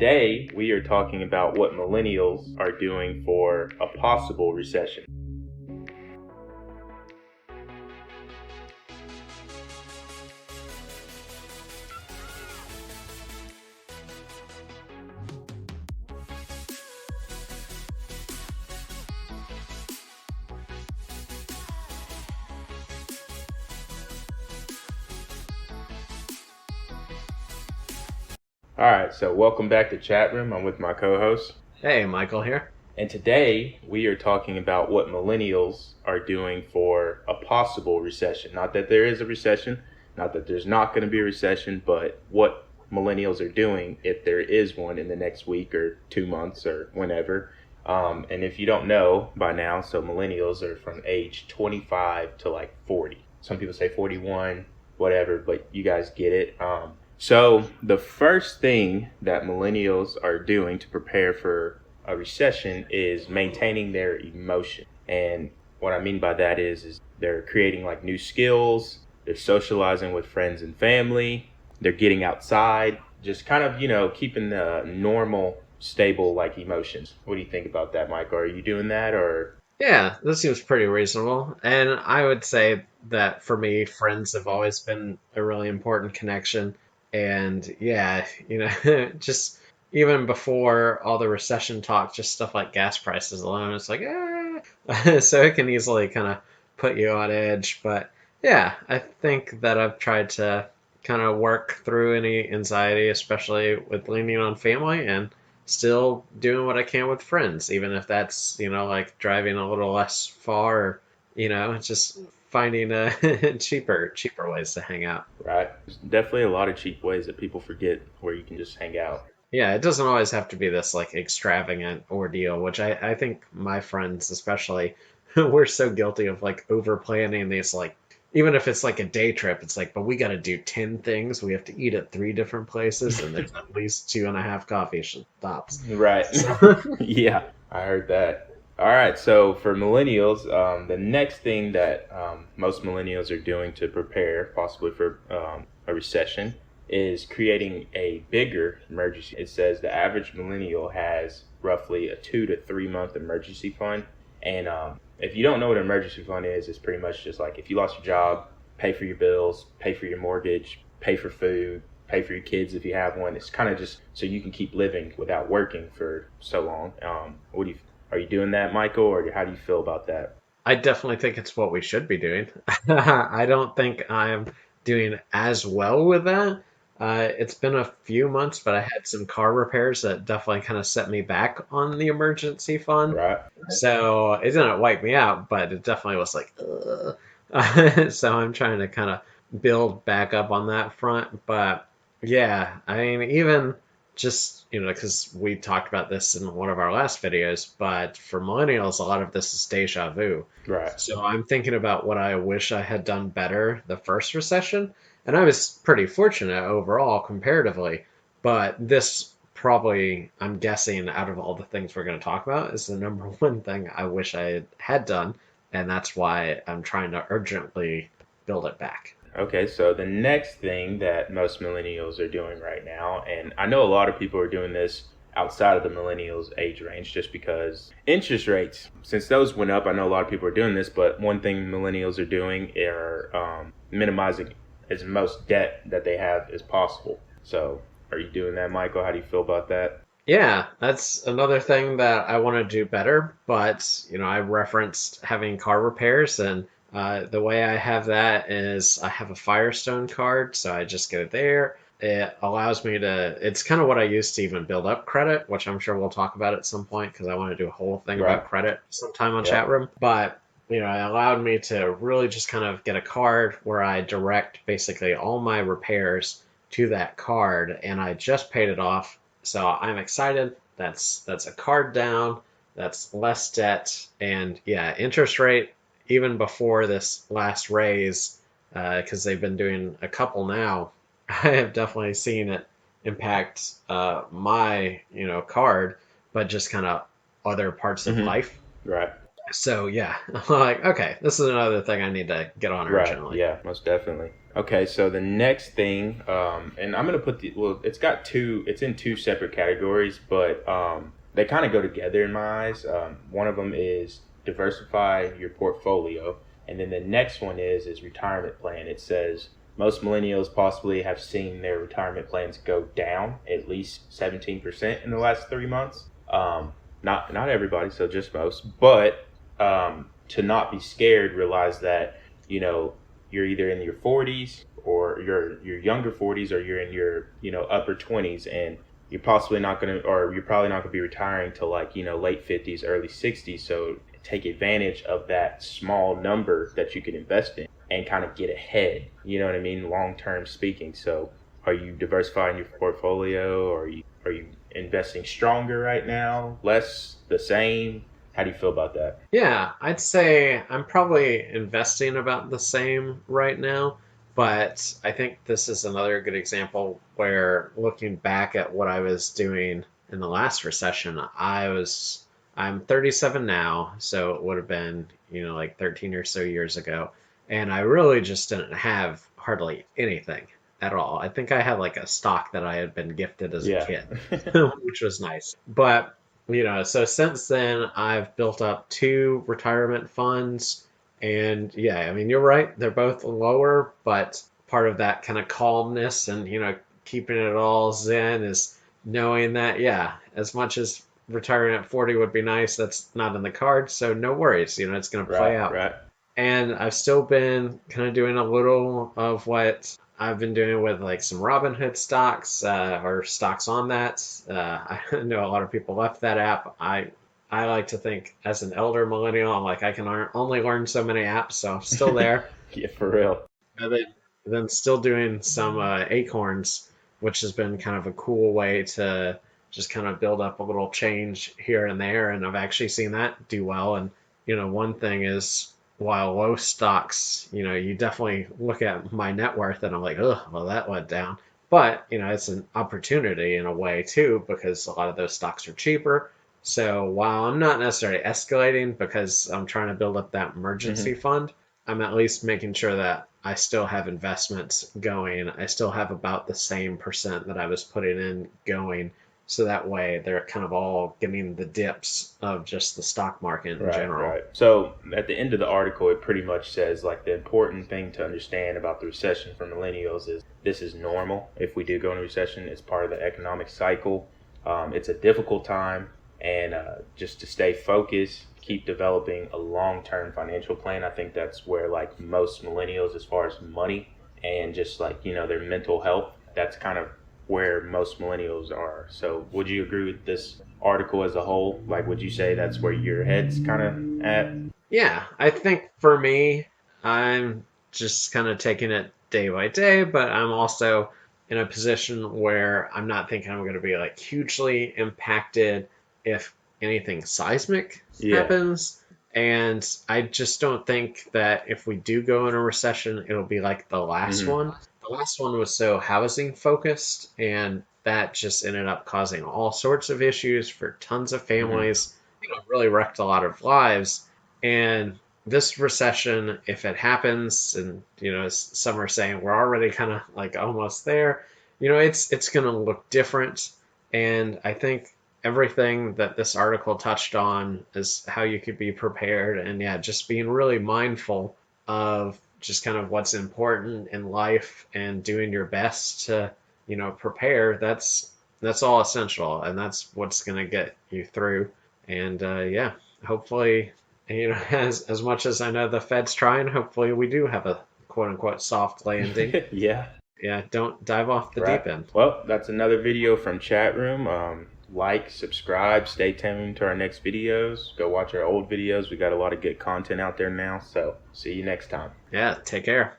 today we are talking about what millennials are doing for a possible recession. Alright, so welcome back to Chat Room. I'm with my co-host. Hey, Michael here. And today we are talking about what millennials are doing for a possible recession. Not that there is a recession, not that there's not going to be a recession, but what millennials are doing if there is one in the next week or 2 months or whenever. And if you don't know by now, so millennials are from age 25 to like 40. Some people say 41, whatever, but you guys get it. So the first thing that millennials are doing to prepare for a recession is maintaining their emotion. And what I mean by that is they're creating like new skills, they're socializing with friends and family, they're getting outside, just kind of, keeping the normal, stable like emotions. What do you think about that, Michael? Are you doing that or? Yeah, this seems pretty reasonable. And I would say that for me, friends have always been a really important connection. And yeah, just even before all the recession talk, just stuff like gas prices alone, it's like, so it can easily kind of put you on edge. But yeah, I think that I've tried to kind of work through any anxiety, especially with leaning on family and still doing what I can with friends, even if that's, like driving a little less far, just finding cheaper ways to hang out. Right. There's definitely a lot of cheap ways that people forget where you can just hang out. Yeah, it doesn't always have to be this like extravagant ordeal, which I think my friends especially we're so guilty of like over planning these like even if it's like a day trip, it's like, but we got to do 10 things. We have to eat at 3 different places, and there's at least 2.5 coffee stops. Right. So, Yeah, I heard that. All right, so for millennials, the next thing that most millennials are doing to prepare possibly for a recession is creating a bigger emergency. It says the average millennial has roughly a 2 to 3 month emergency fund. And if you don't know what an emergency fund is, it's pretty much just like if you lost your job, pay for your bills, pay for your mortgage, pay for food, pay for your kids if you have one. It's kind of just so you can keep living without working for so long. Are you doing that, Michael, or how do you feel about that? I definitely think it's what we should be doing. I don't think I'm doing as well with that. It's been a few months, but I had some car repairs that definitely kind of set me back on the emergency fund. Right. So it didn't wipe me out, but it definitely was like, ugh. So I'm trying to kind of build back up on that front. But yeah, I mean, even just, because we talked about this in one of our last videos, but for millennials, a lot of this is deja vu. Right. So I'm thinking about what I wish I had done better the first recession. And I was pretty fortunate overall comparatively. But this probably, I'm guessing, out of all the things we're going to talk about, is the number one thing I wish I had done. And that's why I'm trying to urgently build it back. Okay, so the next thing that most millennials are doing right now, and I know a lot of people are doing this outside of the millennials age range just because interest rates, since those went up, I know a lot of people are doing this, but one thing millennials are doing are minimizing as most debt that they have as possible. So are you doing that, Michael? How do you feel about that? Yeah, that's another thing that I want to do better. But, I referenced having car repairs, and the way I have that is I have a Firestone card, so I just get it there. It allows me to, it's kind of what I use to even build up credit, which I'm sure we'll talk about at some point because I want to do a whole thing Right. about credit sometime on Yep. Chat Room. But, it allowed me to really just kind of get a card where I direct basically all my repairs to that card, and I just paid it off. So I'm excited. That's a card down. That's less debt, and yeah, interest rate even before this last raise, because they've been doing a couple now. I have definitely seen it impact my card, but just kind of other parts of Hmm. life. Right. So yeah, I'm like, okay, this is another thing I need to get on Right. urgently. Yeah, most definitely. Okay, so the next thing, and I'm gonna put it's in two separate categories, but they kind of go together in my eyes. One of them is diversify your portfolio, and then the next one is retirement plan. It says most millennials possibly have seen their retirement plans go down at least 17% in the last 3 months. Not everybody, so just most, but to not be scared, realize that you know you're either in your 40s or your younger 40s, or you're in your upper 20s, and you're probably not gonna be retiring till like late 50s, early 60s. So take advantage of that small number that you can invest in and kind of get ahead. You know what I mean, long term speaking. So are you diversifying your portfolio, or are you investing stronger right now, less, the same? How do you feel about that? Yeah, I'd say I'm probably investing about the same right now, but I think this is another good example where looking back at what I was doing in the last recession, I'm 37 now, so it would have been, like 13 or so years ago, and I really just didn't have hardly anything at all. I think I had like a stock that I had been gifted as a Yeah. kid, which was nice. But so since then, I've built up two retirement funds. And yeah, I mean, you're right. They're both lower, but part of that kind of calmness and, keeping it all zen is knowing that, yeah, as much as retiring at 40 would be nice, that's not in the cards. So no worries. It's going to play Right, out. right. And I've still been kind of doing a little of what I've been doing with like some Robinhood stocks or stocks on that. I know a lot of people left that app. I like to think as an elder millennial, I'm like I can only learn so many apps, so I'm still there. Yeah, for real. And then still doing some acorns, which has been kind of a cool way to just kind of build up a little change here and there. And I've actually seen that do well. And, one thing is while low stocks, you definitely look at my net worth and I'm like, oh, well, that went down. But, it's an opportunity in a way too, because a lot of those stocks are cheaper. So while I'm not necessarily escalating because I'm trying to build up that emergency Hmm. fund, I'm at least making sure that I still have investments going. I still have about the same percent that I was putting in going. So that way they're kind of all getting the dips of just the stock market in Right, general. right. So at the end of the article, it pretty much says like the important thing to understand about the recession for millennials is this is normal. If we do go into recession, it's part of the economic cycle. It's a difficult time, and just to stay focused, keep developing a long-term financial plan. I think that's where like most millennials, as far as money and just like their mental health, that's kind of where most millennials are. So would you agree with this article as a whole? Like, would you say that's where your head's kind of at? Yeah, I think for me, I'm just kind of taking it day by day, but I'm also in a position where I'm not thinking I'm going to be like hugely impacted if anything seismic Yeah. happens. And I just don't think that if we do go in a recession, it'll be like the last Hmm. one. The last one was so housing focused, and that just ended up causing all sorts of issues for tons of Hmm. families. Really wrecked a lot of lives. And this recession, if it happens, and as some are saying we're already kind of like almost there, it's going to look different. And I think everything that this article touched on is how you could be prepared, and yeah, just being really mindful of just kind of what's important in life and doing your best to prepare. That's all essential, and that's what's going to get you through. And yeah, hopefully, as much as I know the Fed's trying, hopefully we do have a quote unquote soft landing. Yeah. Yeah, don't dive off the Right. deep end. Well, that's another video from chat room. Like, subscribe, stay tuned to our next videos. Go watch our old videos. We got a lot of good content out there now. So see you next time. Yeah, take care.